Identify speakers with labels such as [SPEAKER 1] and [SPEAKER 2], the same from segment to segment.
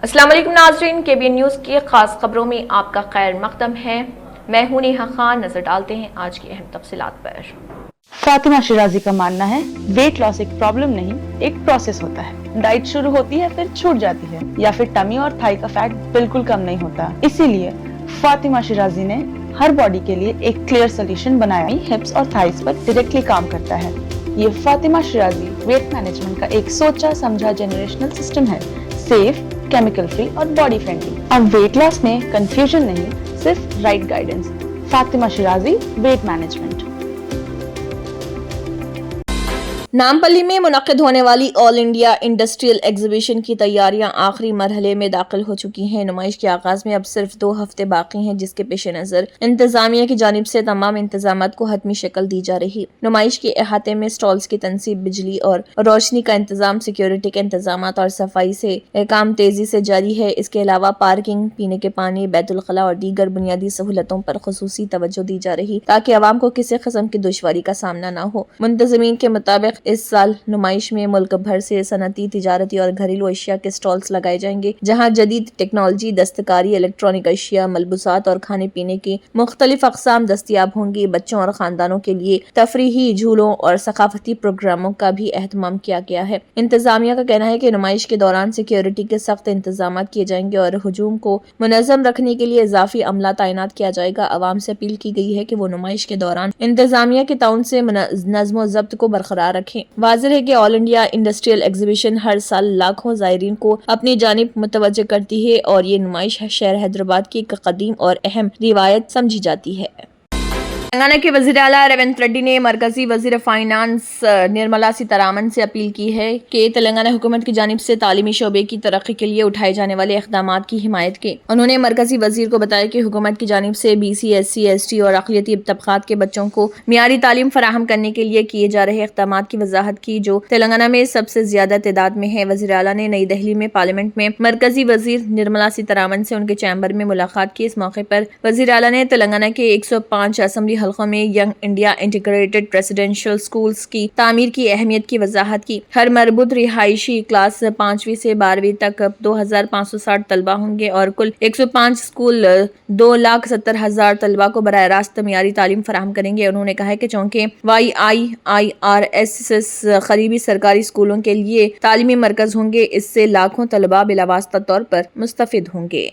[SPEAKER 1] अस्सलाम वालेकुम नाज़रीन, KBN न्यूज़ की खास खबरों में आपका खैर मकदम है। मैं हूं नेहा खान। नजर डालते हैं आज की अहम तफसीलात पर।
[SPEAKER 2] फातिमा शिराजी का मानना है वेट लॉस एक प्रॉब्लम नहीं, एक प्रोसेस होता है। डाइट शुरू होती है फिर छूट जाती है, या फिर टमी और थाई का फैट बिल्कुल कम नहीं होता। इसीलिए फातिमा शिराजी ने हर बॉडी के लिए एक क्लियर सोल्यूशन बनाया। हिप्स और थाइस पर डायरेक्टली काम करता है। ये फातिमा शिराजी वेट मैनेजमेंट का एक सोचा समझा जनरेशनल सिस्टम है, सेफ, केमिकल फ्री और बॉडी फ्रेंडली। अब वेट लॉस में कंफ्यूजन नहीं, सिर्फ right guidance. Fatima Shirazi weight management.
[SPEAKER 1] Nampally में मुनक्किद होने वाली ऑल इंडिया इंडस्ट्रियल एग्जीबिशन की तैयारियां आखिरी मरहले में दाखिल हो चुकी हैं। नुमाइश के आगाज में अब सिर्फ 2 हफ्ते बाकी हैं, जिसके पेश नजर इंतजामिया की जानिब से तमाम इंतजामात को हतमी शक्ल दी जा रही। नुमाइश के अहाते में स्टॉल्स की तनसीब, बिजली और रोशनी का इंतजाम, सिक्योरिटी के इंतजाम और सफाई से काम तेजी से जारी है। इसके अलावा पार्किंग, पीने के पानी, बैतुल खला और दीगर बुनियादी सहूलतों पर खुसूसी तवज्जो दी जा रही, ताकि आवाम को किसी किस्म की दुश्वारी का सामना न हो। मुंतजिमीन के मुताबिक इस साल नुमाइश में मुल्क भर से सनती, तिजारती और घरेलू अशिया के स्टॉल्स लगाए जाएंगे, जहां जदीद टेक्नोलॉजी, दस्तकारी, इलेक्ट्रॉनिक अशिया, मलबूसात और खाने पीने की मुख्तलिफ अक़साम दस्तियाब होंगी। बच्चों और खानदानों के लिए तफरीही झूलों और सकाफती प्रोग्रामों का भी एहतमाम किया गया है। इंतजामिया का कहना है कि नुमाइश के दौरान सिक्योरिटी के सख्त इंतजाम किए जाएंगे और हुजूम को मुनज़्ज़म रखने के लिए इजाफी अमला तैनात किया जाएगा। अवाम से अपील की गई है कि वो नुमाइश के दौरान इंतजामिया के ताउन से नज़्म व ज़ब्त को बरकरार रखें। वाज़िह है कि ऑल इंडिया इंडस्ट्रियल एग्जीबिशन हर साल लाखों ज़ायरीन को अपनी जानिब मुतवज्जह करती है और ये नुमाइश शहर हैदराबाद की एक कदीम और अहम रिवायत समझी जाती है। तेलंगाना के वज़ीर आला रेवंत रेड्डी ने मरकजी वज़ीर फाइनेंस निर्मला सीतारामन से अपील की है कि तेलंगाना हुकूमत की जानिब से तालीमी शोबे की तरक्की के लिए उठाए जाने वाले इक़दाम की हिमायत की। उन्होंने मरकजी वज़ीर को बताया कि हुकूमत की जानिब से BC, SC, ST और अक़लियती तबक़ात के बच्चों को मियारी तालीम फराहम करने के लिए किए जा रहे इक़दाम की वजाहत की, जो तेलंगाना में सबसे ज्यादा तादाद में है। वज़ीर आला ने नई दिल्ली में पार्लियामेंट में मरकजी वज़ीर निर्मला सीतारामन से उनके चैम्बर में मुलाकात की। इस मौके पर वज़ीर आला ने तेलंगाना के 105 असम्बली हल्कों में young India integrated residential schools की तामीर की अहमियत की वजाहत की। हर मरबूत रिहायशी क्लास 5वीं से 12वीं तक 2560 तलबा होंगे और कुल 105 स्कूल 2,70,000 तलबा को बराह रास्त मियारी तालीम फराहम करेंगे। उन्होंने कहा कि चूँकि YIIRSS करीबी सरकारी स्कूलों के लिए तालीमी मरकज होंगे, इससे लाखों तलबा बिलावास्ता तौर पर मुस्तफिद होंगे।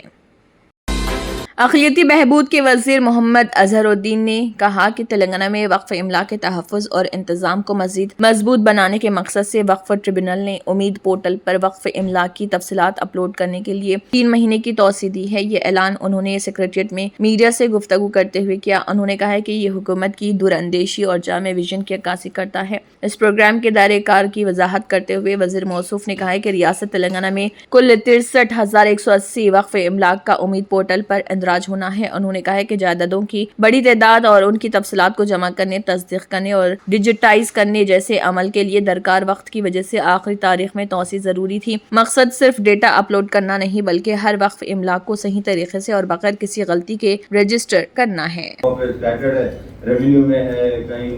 [SPEAKER 1] अक़लियती बहबूद के वज़ीर मोहम्मद अज़हरुद्दीन ने कहा कि तेलंगाना में वक्फ इमला के तहफ़्फ़ुज़ और इंतज़ाम को मज़ीद मजबूत बनाने के मकसद से वक्फ ट्रिब्यूनल ने उम्मीद पोर्टल पर वक्फ इमला की तफसीलात अपलोड करने के लिए 3 महीने की तौसीह दी है। ये ऐलान उन्होंने सेक्रेटरिएट में मीडिया से गुफ्तगू करते हुए किया। उन्होंने कहा है कि ये हुकूमत की दूरअंदेशी और जामे विजन की अक्कासी करता है। इस प्रोग्राम के दायरे कार की वजाहत करते हुए वज़ीर मौसूफ ने कहा है कि रियासत तेलंगाना में कुल 63,180 वक्फ इमला का उम्मीद पोर्टल पर इंदराज होना है। उन्होंने कहा है कि जायदादों की बड़ी तादाद और उनकी तफसीलात को जमा करने, तस्दीक करने और डिजिटाइज करने जैसे अमल के लिए दरकार वक्त की वजह से आखिरी तारीख में तौसीह जरूरी थी। मकसद सिर्फ डेटा अपलोड करना नहीं, बल्कि हर वक्फ इमला को सही तरीके से और बगैर किसी गलती के रजिस्टर करना है।
[SPEAKER 3] रेवेन्यू में है, कहीं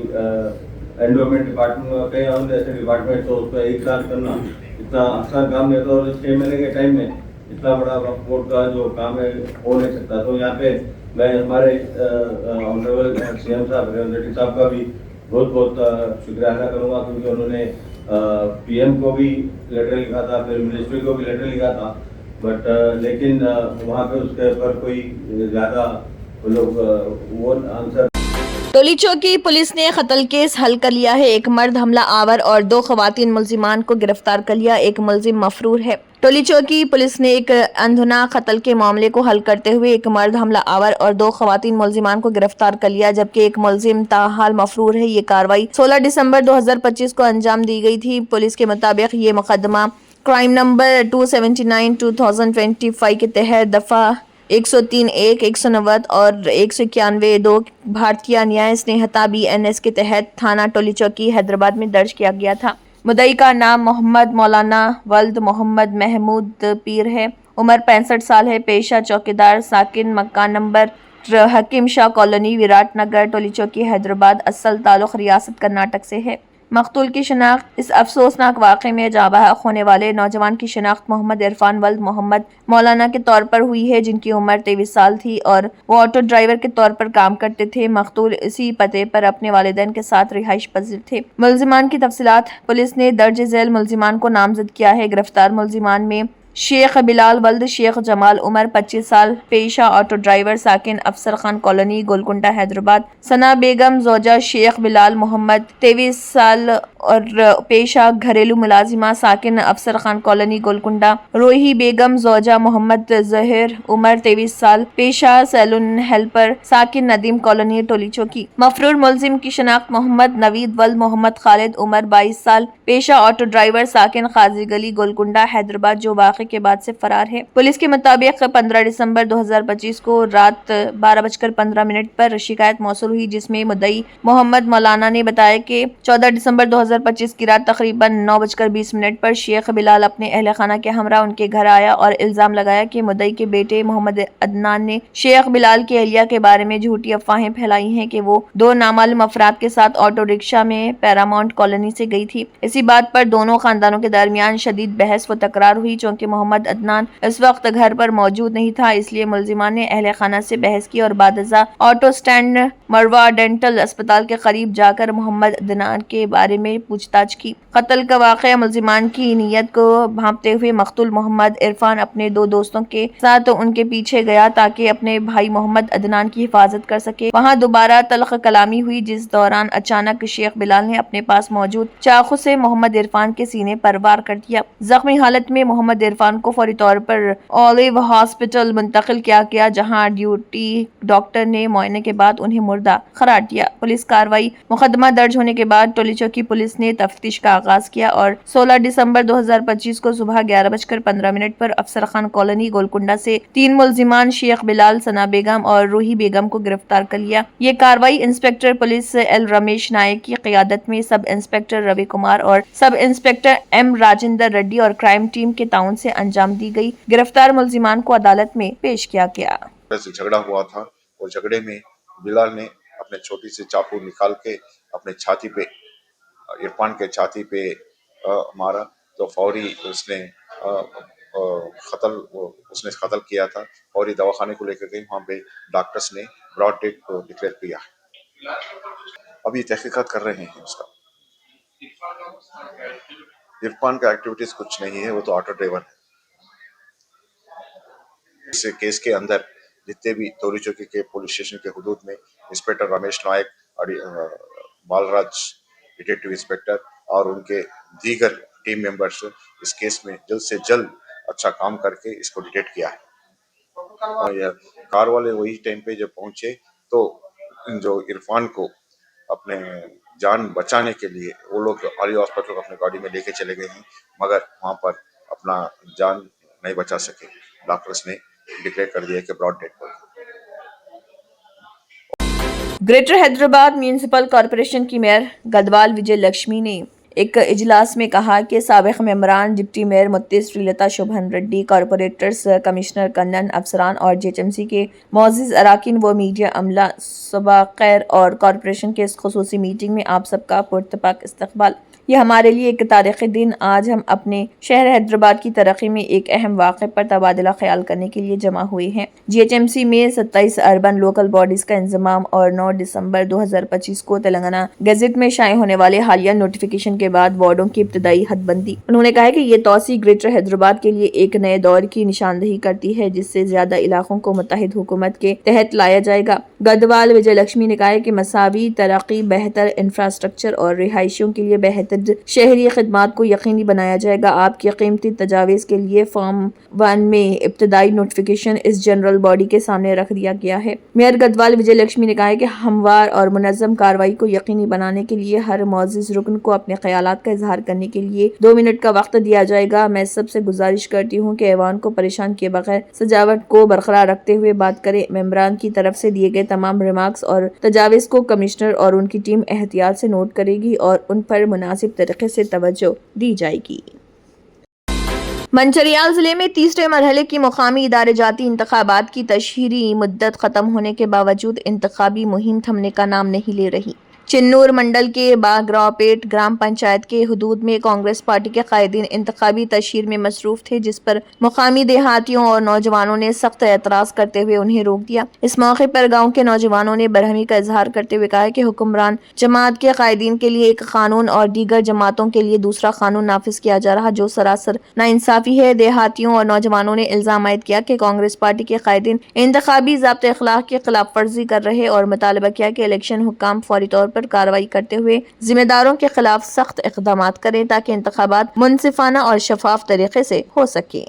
[SPEAKER 3] एनवायरमेंट डिपार्टमेंट में, कहीं और ऐसे डिपार्टमेंट, तो उसका एक साथ करना इतना आसान काम नहीं होता और 6 महीने के टाइम में इतना बड़ा बोर्ड का जो काम है हो नहीं सकता। तो यहाँ पे मैं हमारे ऑनरेबल CM साहब रेवंत रेड्डी साहब का भी बहुत बहुत शुक्रिया अदा करूँगा, क्योंकि उन्होंने PM को भी लेटर लिखा था, फिर मिनिस्ट्री को भी लेटर लिखा था, बट लेकिन वहाँ पे उसके ऊपर कोई ज़्यादा लोग वो आंसर।
[SPEAKER 1] टोलीचौकी पुलिस ने कत्ल केस हल कर लिया है। एक मर्द हमला आवर और 2 खवातीन मुल्जिमान को गिरफ्तार कर लिया। एक मुल्जिम मफरूर है। टोलीचौकी पुलिस ने एक अंधुना कत्ल के मामले को हल करते हुए एक मर्द हमला आवर और 2 खवातीन मुल्जिमान को गिरफ्तार कर लिया, जबकि एक मुल्जिम ताहाल मफरूर है। ये कार्रवाई 16 दिसंबर 2025 को अंजाम दी गई थी। पुलिस के मुताबिक ये मुकदमा क्राइम नंबर 279/2025 के तहत दफा 103(1), 190 और 191(2) भारतीय न्याय स्नेहता BNS के तहत थाना टोलीचौकी हैदराबाद में दर्ज किया गया था। मुद्दई का नाम मोहम्मद मौलाना वल्द मोहम्मद महमूद पीर है। उम्र 65 साल है। पेशा चौकीदार, साकिन मकान नंबर हकीम शाह कॉलोनी, विराट नगर, टोलीचौकी, हैदराबाद। असल ताल्लुक रियासत कर्नाटक से है। مقتول کی شناخت اس افسوسناک واقعے میں جاں بحق ہونے والے نوجوان کی شناخت محمد عرفان ولد محمد مولانا کے طور پر ہوئی ہے، جن کی عمر 23 سال تھی اور وہ آٹو ڈرائیور کے طور پر کام کرتے تھے۔ مقتول اسی پتے پر اپنے والدین کے ساتھ رہائش پذیر تھے۔ ملزمان کی تفصیلات: پولیس نے درج ذیل ملزمان کو نامزد کیا ہے۔ گرفتار ملزمان میں شیخ بلال ولد شیخ جمال، عمر 25 سال، پیشہ آٹو ڈرائیور، ساکن افسر خان کالونی، گولکنڈہ، حیدرآباد۔ ثنا بیگم زوجہ شیخ بلال، محمد 23 سال اور پیشہ گھریلو ملازمہ، ساکن افسر خان کالونی، گولکنڈہ۔ روحی بیگم زوجہ محمد ظہیر، عمر 23 سال، پیشہ سیلون ہیلپر، ساکن ندیم کالونی، ٹولی چوکی۔ مفرور ملزم کی شناخت محمد نوید ولد محمد خالد، عمر 22 سال، پیشہ آٹو ڈرائیور، ساکن قاضی گلی، گولکنڈہ، حیدرآباد، جو واقعے کے بعد سے فرار ہے۔ پولیس کے مطابق 15 دسمبر 2025 کو رات 12:15 پر شکایت موصول ہوئی، جس میں مدعی محمد مولانا نے بتایا کہ 14 دسمبر 2025 کی رات تقریباً 9:20 پر شیخ بلال اپنے اہل خانہ کے ہمراہ ان کے گھر آیا اور الزام لگایا کہ مدعی کے بیٹے محمد عدنان نے شیخ بلال کی اہلیہ کے بارے میں جھوٹی افواہیں پھیلائی ہیں کہ وہ 2 نامعلوم افراد کے ساتھ آٹو رکشہ میں پیراماؤنٹ کالونی سے گئی تھی۔ اسی بات پر دونوں خاندانوں کے درمیان شدید بحث و تکرار ہوئی۔ چونکہ محمد عدنان اس وقت گھر پر موجود نہیں تھا، اس لیے ملزمان نے اہل خانہ سے بحث کی اور بعد ازاں آٹو سٹینڈ مروا ڈینٹل اسپتال کے قریب جا کر محمد عدنان کے بارے میں پوچھ تاچھ کی۔ قتل کا واقعہ ملزمان کی نیت کو بھانپتے ہوئے مقتول محمد عرفان اپنے 2 دوستوں کے ساتھ ان کے پیچھے گیا تاکہ اپنے بھائی محمد عدنان کی حفاظت کر سکے۔ وہاں دوبارہ تلخ کلامی ہوئی، جس دوران اچانک شیخ بلال نے اپنے پاس موجود چاقو سے محمد عرفان کے سینے پر وار کر دیا۔ زخمی حالت میں محمد عرفان کو فوری طور پر اولیو ہاسپٹل منتقل کیا گیا، جہاں ڈیوٹی ڈاکٹر نے معائنے کے بعد انہیں مردہ قرار دیا۔ پولیس کارروائی: مقدمہ درج ہونے کے بعد ٹولی چوکی پولیس نے تفتیش کا آغاز کیا اور 16 دسمبر 2025 کو صبح 11:15 پر افسر خان کالونی، گولکنڈہ سے 3 ملزمان شیخ بلال، ثنا بیگم اور روحی بیگم کو گرفتار کر لیا۔ یہ کارروائی inspector police L Ramesh Naik کی قیادت میں سب انسپکٹر روی کمار اور sub inspector M Rajendra Reddy اور کرائم ٹیم کے تعاون سے انجام دی گئی۔ گرفتار ملزمان کو عدالت میں پیش کیا گیا۔
[SPEAKER 4] سے جھگڑا ہوا تھا اور جھگڑے میں بلال نے اپنے چھوٹی سے چاقو نکال کے اپنے چھاتی پہ، عرفان کے چھاتی پہ مارا تو فوری اس نے قتل کیا تھا۔ فوری دواخانے کو لے کر گئی، وہاں پہ ڈاکٹرز نے براڈ ڈیتھ کو ڈکلیئر کیا۔ ابھی تحقیقات کر رہے ہیں اس کا۔ عرفان کا ایکٹیویٹیز کچھ نہیں ہے، وہ تو آٹو ڈرائیور ہے۔ اس کیس کے اندر جتنے بھی توری چوکی کے پولیس اسٹیشن کے حدود میں انسپکٹر رمیش نائک اور بالراج ڈیٹیکٹیو انسپکٹر اور ان کے دیگر ٹیم ممبرز اس کیس میں جلد سے جلد اچھا کام کر کے اس کو ڈیٹیکٹ کیا ہے۔ اور کار والے وہی ٹائم پہ جب پہنچے تو جو عرفان کو اپنے جان بچانے کے لیے وہ لوگ علی ہاسپٹل اپنے گاڑی میں لے کے چلے گئے ہیں، مگر وہاں پر اپنا جان نہیں بچا سکے۔ ڈاکٹرز نے ڈکلیئر کر دیا کہ براڈ ڈیتھ ہو۔
[SPEAKER 1] گریٹر حیدرآباد میونسپل کارپوریشن کی میئر گدوال وجے لکشمی نے ایک اجلاس میں کہا کہ سابق ممبران، ڈپٹی میئر متی سری لتا شوبھن ریڈی، کارپوریٹرز، کمشنر کنن، افسران اور جی ایچ ایم سی کے معزز اراکین و میڈیا عملہ، صبح خیر اور کارپوریشن کے اس خصوصی میٹنگ میں آپ سب کا پرتپاک استقبال۔ یہ ہمارے لیے ایک تاریخی دن۔ آج ہم اپنے شہر حیدرآباد کی ترقی میں ایک اہم واقعے پر تبادلہ خیال کرنے کے لیے جمع ہوئے ہیں۔ جی ایچ ایم سی میں 27 اربن لوکل باڈیز کا انضمام اور 9 دسمبر 2025 کو تلنگانہ گزٹ میں شائع ہونے والے حالیہ نوٹیفیکیشن کے بعد وارڈوں کی ابتدائی حد بندی۔ انہوں نے کہا کہ یہ توسیع گریٹر حیدرآباد کے لیے ایک نئے دور کی نشاندہی کرتی ہے، جس سے زیادہ علاقوں کو متحد حکومت کے تحت لایا جائے گا۔ گدوال وجے لکشمی نے کہا کہ مساوی ترقی، بہتر انفراسٹرکچر اور رہائشیوں کے لیے بہتر شہری خدمات کو یقینی بنایا جائے گا۔ آپ کی قیمتی تجاویز کے لیے فارم 1 میں ابتدائی نوٹیفیکیشن اس جنرل باڈی کے سامنے رکھ دیا گیا ہے۔ میئر گدوال وجے لکشمی نے کہا کہ ہموار اور منظم کارروائی کو یقینی بنانے کے لیے ہر معزز رکن کو اپنے خیالات کا اظہار کرنے کے لیے 2 منٹ کا وقت دیا جائے گا۔ میں سب سے گزارش کرتی ہوں کہ ایوان کو پریشان کیے بغیر سجاوٹ کو برقرار رکھتے ہوئے بات کریں۔ ممبران کی طرف سے دیے گئے تمام ریمارکس اور تجاویز کو کمشنر اور ان کی ٹیم احتیاط سے نوٹ کرے گی اور ان پر مناسب طریقے سے توجہ دی جائے گی۔ منچریال ضلع میں تیسرے مرحلے کی مقامی ادارے جاتی انتخابات کی تشہیری مدت ختم ہونے کے باوجود انتخابی مہم تھمنے کا نام نہیں لے رہی۔ चिन्नूर मंडल के बागरावपेट ग्राम पंचायत के हुदूद में कांग्रेस पार्टी के कायदीन इंतखाबी तशहीर में मसरूफ थे, जिस पर मुकामी देहातियों और नौजवानों ने सख्त एतराज करते हुए उन्हें रोक दिया। इस मौके पर गांव के नौजवानों ने बरहमी का इजहार करते हुए कहा कि हुक्मरान जमात के कायदीन के लिए एक कानून और दीगर जमातों के लिए दूसरा कानून नाफिज किया जा रहा, जो सरासर नाइंसाफी है। देहातियों और नौजवानों ने इल्जाम आयद किया कि कांग्रेस पार्टी के कायदीन इंतखाबी ज़ाब्ते अखलाक की खिलाफ वर्जी कर रहे और मुतालबा किया कि इलेक्शन हुक्काम फौरी तौर पर कार्रवाई करते हुए जिम्मेदारों के खिलाफ सख्त इक़दामात करें ताकि इंतखाबात मुनसिफाना और शफाफ तरीके से हो सके।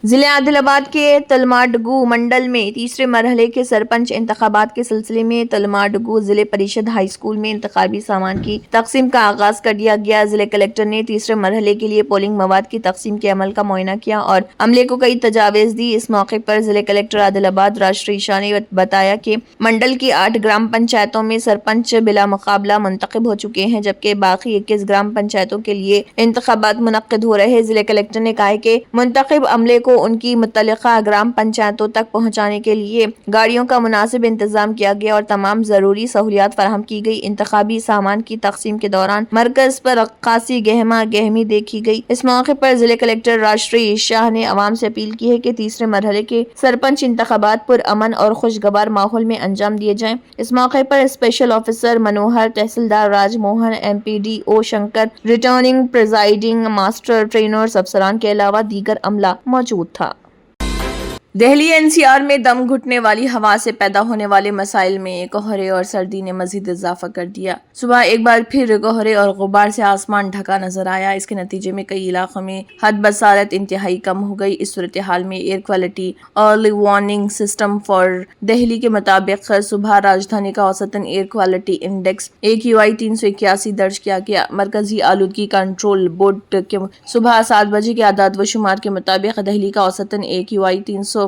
[SPEAKER 1] जिले आदिलाबाद के तलमाडगू मंडल में तीसरे मरहले के सरपंच इंतखाबात के सिलसिले में तलमाडगू जिले परिषद हाई स्कूल में इंतखाबी सामान की तकसीम का आगाज कर दिया गया। जिले कलेक्टर ने तीसरे मरहले के लिए पोलिंग मवाद की तकसीम के अमल का मुआयना किया और अमले को कई तजावीज़ दी। इस मौके पर जिले कलेक्टर आदिलाबाद राष्ट्रीय शाह ने बताया कि मंडल की 8 ग्राम पंचायतों में सरपंच बिला मुकाबला मुंतखब हो चुके हैं, जबकि बाकी 21 ग्राम पंचायतों के लिए इंतखाबात मुनक्किद हो रहे हैं। जिले कलेक्टर ने कहा कि मुंतखब अमले को उनकी मुतल्लिका ग्राम पंचायतों तक पहुंचाने के लिए गाड़ियों का मुनासिब इंतजाम किया गया और तमाम जरूरी सहूलियात फराहम की गई। इंतखाबी सामान की तकसीम के दौरान मरकज पर रक्कासी गहमा गहमी देखी गई। इस मौके पर जिले कलेक्टर राष्ट्रीय शाह ने अवाम से अपील की है कि तीसरे मरहले के सरपंच इंतखाबात पर अमन और खुशगवार माहौल में अंजाम दिए जाएं। इस मौके पर special officer Manohar, tehsildar Rajmohan, MPDO Shankar, returning presiding master, trainers, अफसरान के अलावा दीगर अमला मौजूद था। दिल्ली NCR में दम घुटने वाली हवा से पैदा होने वाले मसाइल में कोहरे और सर्दी ने मजीद इजाफा कर दिया। सुबह एक बार फिर कोहरे और गुबार से आसमान ढका नजर आया। इसके नतीजे में कई इलाकों में हद बसारत इंतहाई कम हो गई। इस सूरत हाल में air quality early warning system for Delhi के मुताबिक सुबह राजधानी का औसतन एयर क्वालिटी इंडेक्स AQI 381 दर्ज किया गया। मरकजी आलूदगी कंट्रोल बोर्ड के सुबह 7 बजे के आदाद व शुमार के मुताबिक दिल्ली का औसतन AQI 378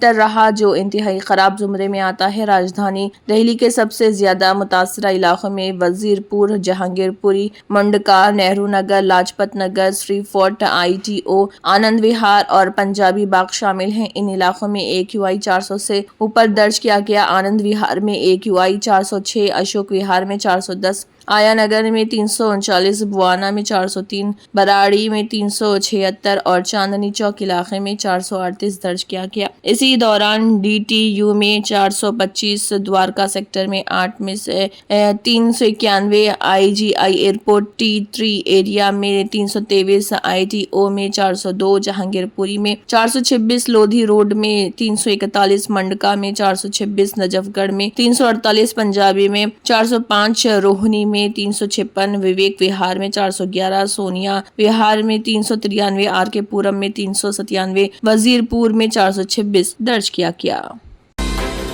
[SPEAKER 1] रहा, जो इंतहाई खराब जुमरे में आता है। राजधानी दिल्ली के सबसे ज्यादा मुतासरा इलाकों में वजीरपुर, जहांगीरपुरी, मंडका, नेहरू नगर, लाजपत नगर, श्री फोर्ट, ITO, आनंद विहार और पंजाबी बाग शामिल हैं। इन इलाकों में AQI 400 से ऊपर दर्ज किया गया। आनंद विहार में AQI 406, अशोक विहार में 410, आया नगर में 339, बुआना में 403, बराड़ी में 376 और चांदनी चौक इलाके में 438 दर्ज किया गया। इसी दौरान DTU में 425, द्वारका सेक्टर में 8 में से 391, IGI एयरपोर्ट T3 एरिया में 323, ITO में 402, जहांगीरपुरी में 426, लोधी रोड में 341, मंडका में 426, नजफगढ़ में 348, पंजाबी में 405, रोहनी में 356, विवेक विहार में 411, सोनिया विहार में 393, RK पुरम में 397, वजीरपुर में 426 दर्ज किया गया।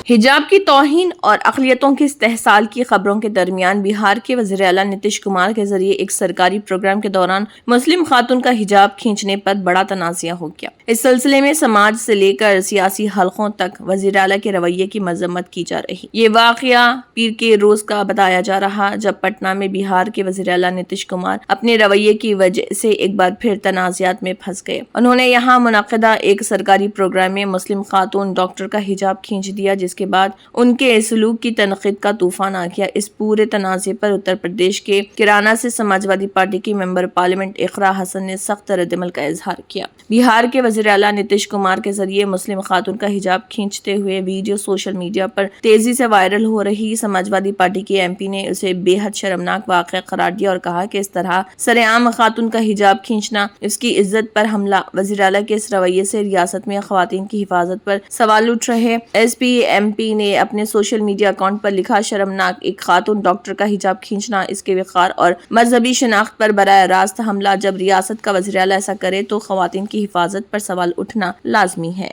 [SPEAKER 1] हिजाब की तौहीन और अक़लियतों की इस्तेहसाल की खबरों के दरमियान बिहार के वज़ीर आला नीतीश कुमार के जरिए एक सरकारी प्रोग्राम के दौरान मुस्लिम खातून का हिजाब खींचने पर बड़ा तनाज़ा हो गया। इस सिलसिले में समाज से लेकर सियासी हलकों तक वज़ीर आला के रवैये की मजम्मत की जा रही। ये वाक़या पीर के रोज का बताया जा रहा, जब पटना में बिहार के वज़ीर आला नीतीश कुमार अपने रवैये की वजह से एक बार फिर तनाज़ात में फंस गए। उन्होंने यहाँ मुनक़दा एक सरकारी प्रोग्राम में मुस्लिम खातून डॉक्टर का हिजाब खींच दिया, जिसके बाद उनके सलूक की तनक़ीद का तूफान आ गया। इस पूरे तनाज़े पर उत्तर प्रदेश के किराना से समाजवादी पार्टी की मेंबर पार्लियामेंट इकरा हसन ने सख्त रद्दअमल का इजहार किया। बिहार के वज़ीर आला नीतीश कुमार के जरिए मुस्लिम खातून का हिजाब खींचते हुए वीडियो सोशल मीडिया पर तेजी से वायरल हो रही। समाजवादी पार्टी के MP ने उसे बेहद शर्मनाक वाक़या करार दिया और कहा कि इस तरह सरेआम खातून का हिजाब खींचना इसकी इज्जत पर हमला। वज़ीर आला के इस रवैये से रियासत में ख़वातीन की हिफाजत पर सवाल उठ रहे। SP MP ने अपने सोशल मीडिया अकाउंट पर लिखा, शर्मनाक, एक खातून डॉक्टर का हिजाब खींचना इसके वक़ार और मजहबी शनाख्त पर बराह रास्त हमला। जब रियासत का वज़ीर आला ऐसा करे तो ख़वातीन की हिफाजत पर सवाल उठना लाजमी है।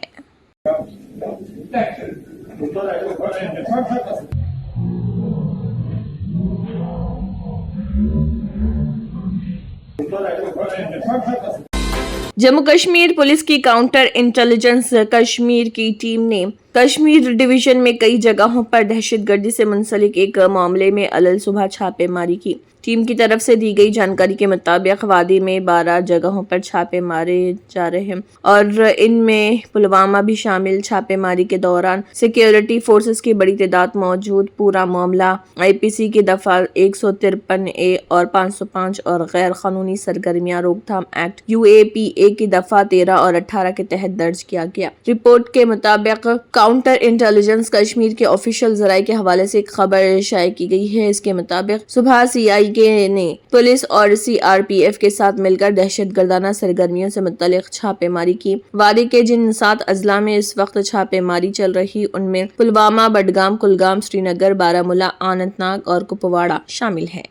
[SPEAKER 1] जम्मू कश्मीर पुलिस की काउंटर इंटेलिजेंस कश्मीर की टीम ने कश्मीर डिवीजन में कई जगहों पर दहशतगर्दी से मुंसलिक एक मामले में अलल सुबह छापेमारी की। टीम की तरफ से दी गई जानकारी के मुताबिक वादी में 12 जगहों पर छापे मारे जा रहे हैं और इनमें पुलवामा भी शामिल। छापेमारी के दौरान सिक्योरिटी फोर्सेस की बड़ी तादाद मौजूद। पूरा मामला आईपीसी की दफा 153A और 505 और गैर कानूनी सरगर्मियां रोकथाम एक्ट UAPA की दफा 13 और 18 के तहत दर्ज किया गया। रिपोर्ट के मुताबिक काउंटर इंटेलिजेंस कश्मीर के ऑफिशियल जराये के हवाले से एक खबर शाये की गई है। इसके मुताबिक सुबह CIK ने पुलिस और CRPF के साथ मिलकर दहशतगर्दाना सरगर्मियों से मुतल्लिक छापेमारी की। वादी के जिन 7 अजला में इस वक्त छापेमारी चल रही उनमें पुलवामा, बडगाम, कुलगाम, श्रीनगर, बारामूला, अनंतनाग और कुपवाड़ा शामिल है।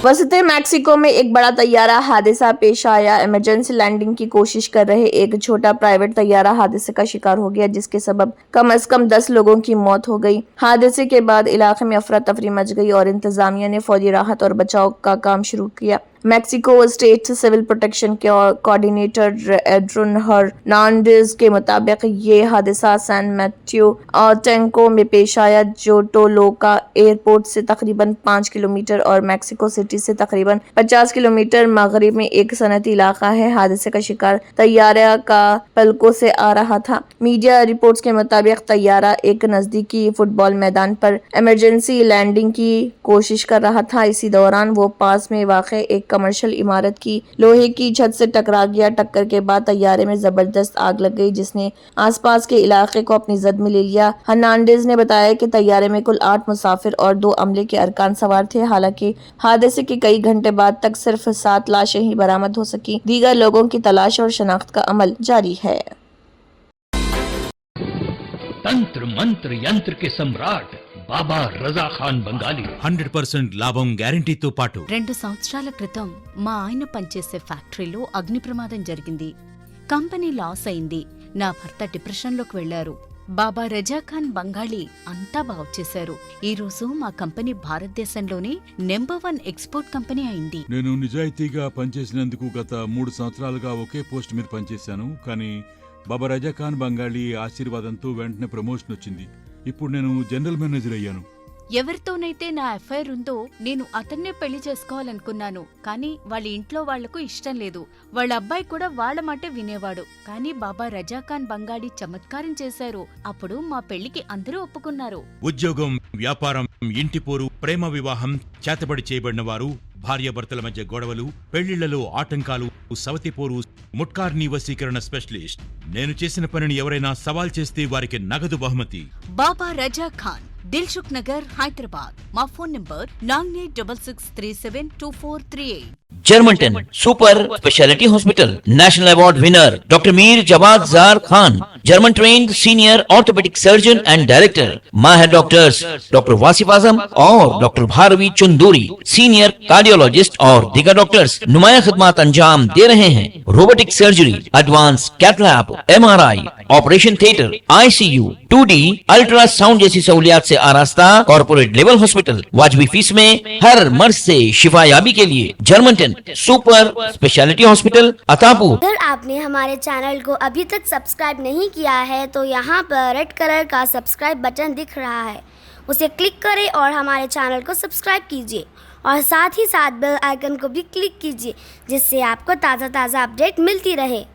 [SPEAKER 1] वसत मैक्सिको में एक बड़ा तैयारा हादसा पेश आया। इमरजेंसी लैंडिंग की कोशिश कर रहे एक छोटा प्राइवेट तैयारा हादसे का शिकार हो गया, जिसके सबब कम से कम 10 लोगों की मौत हो गई। हादसे के बाद इलाके में अफरा तफरी मच गई और इंतजामिया ने फौरी राहत और बचाव का काम शुरू किया। मैक्सिको स्टेट सिविल प्रोटेक्शन के कोऑर्डिनेटर एड्रोन हर्नांडेज के मुताबिक ये हादसा सैन मैथ्यू और टेंको में पेश आया, जो टोलोका एयरपोर्ट से तकरीबन 5 किलोमीटर और मैक्सिको सिटी से तकरीबन 50 किलोमीटर मगरिब में एक सनती इलाका है। हादसे का शिकार तैयारा का पलकों से आ रहा था। मीडिया रिपोर्ट्स के मुताबिक तैयारा एक नजदीकी फुटबॉल मैदान पर इमरजेंसी लैंडिंग की कोशिश कर रहा था। इसी दौरान वो पास में वाक़ एक कमर्शियल इमारत की लोहे की छत से टकरा गया। टक्कर के बाद तैयारे में जबरदस्त आग लग गई, जिसने आसपास के इलाके को अपनी जद में ले लिया। हर्नांडेज ने बताया कि तैयारे में कुल 8 मुसाफिर और 2 अमले के अरकान सवार थे। हालांकि हादसे के कई घंटे बाद तक सिर्फ 7 लाशें ही बरामद हो सकी। दीगर लोगों की तलाश और शनाख्त का अमल जारी है।
[SPEAKER 5] तंत्र मंत्र यंत्र के सम्राट బాబా రజా ఖాన్ బంగాలి 100% లాభం గ్యారెంటీతో పాటు
[SPEAKER 6] 2 సంవత్సరాల క్రితం మా ఆయన పనిచేసే ఫ్యాక్టరీలో అగ్ని ప్రమాదం జరిగింది. కంపెనీ లాస్ అయింది. నా భర్త డిప్రెషన్లోకి వెళ్లారు. బాబా రజాఖాన్ బంగాళీ అంతా బాగు చేశారు. ఈ రోజు మా కంపెనీ భారతదేశంలోనే నెంబర్ 1 ఎక్స్పోర్ట్ కంపెనీ అయింది.
[SPEAKER 7] నేను నిజాయితీగా పనిచేసినందుకు గత 3 సంవత్సరాలుగా ఒకే పోస్ట్ మీద పనిచేశాను. కానీ బాబా రజాఖాన్ బంగాళీ ఆశీర్వాదంతో వెంటనే ప్రమోషన్ వచ్చింది. ఇప్పుడు నేను జనరల్ మేనేజర్ అయ్యాను.
[SPEAKER 6] ఎవరితోనైతే నా అఫైర్ ఉందో నేను అతన్నే పెళ్లి చేసుకోవాలనుకున్నాను. కానీ వాళ్ళ ఇంట్లో వాళ్లకు ఇష్టం లేదు. వాళ్ళ అబ్బాయి కూడా వాళ్ళ మాటే వినేవాడు. కానీ బాబా రజాఖాన్ బంగాళీ చమత్కారం చేశారు. అప్పుడు మా పెళ్లికి అందరూ ఒప్పుకున్నారు.
[SPEAKER 5] ఉద్యోగం, వ్యాపారం, ఇంటి పోరు, ప్రేమ వివాహం, చేతబడి చేయబడిన వారు, భార్యాభర్తల మధ్య గొడవలు, పెళ్లిళ్లలో ఆటంకాలు, సవతిపోరు, ముట్కార్ని వశీకరణ స్పెషలిస్ట్. నేను చేసిన పనిని ఎవరైనా సవాల్ చేస్తే వారికి నగదు బహుమతి.
[SPEAKER 6] బాబా రజాఖాన్, దిల్సుఖ్ నగర్, హైదరాబాద్. మా phone number 9866372438.
[SPEAKER 8] Germanten super speciality hospital national award winner doctor Mir Jawad Zar Khan, German trained senior orthopedic surgeon and director, माहिर डॉक्टर्स डॉक्टर वासिफ आजम और doctor Bharavi Chunduri, senior cardiologist और दीगर डॉक्टर्स नुमाया खिदमत अंजाम दे रहे हैं। Robotic surgery, advance cath lab, MRI, operation theatre, ICU, 2D ultrasound जैसी सहूलियात से आरास्ता कॉर्पोरेट लेवल हॉस्पिटल। वाजबी फीस में हर मर्ज से शिफायाबी के लिए Germanton super speciality hospital Attapur.
[SPEAKER 9] अगर आपने हमारे चैनल को अभी तक सब्सक्राइब नहीं किया है तो यहाँ पर रेड कलर का सब्सक्राइब बटन दिख रहा है, उसे क्लिक करें और हमारे चैनल को सब्सक्राइब कीजिए और साथ ही साथ बेल आइकन को भी क्लिक कीजिए, जिससे आपको ताज़ा अपडेट मिलती रहे।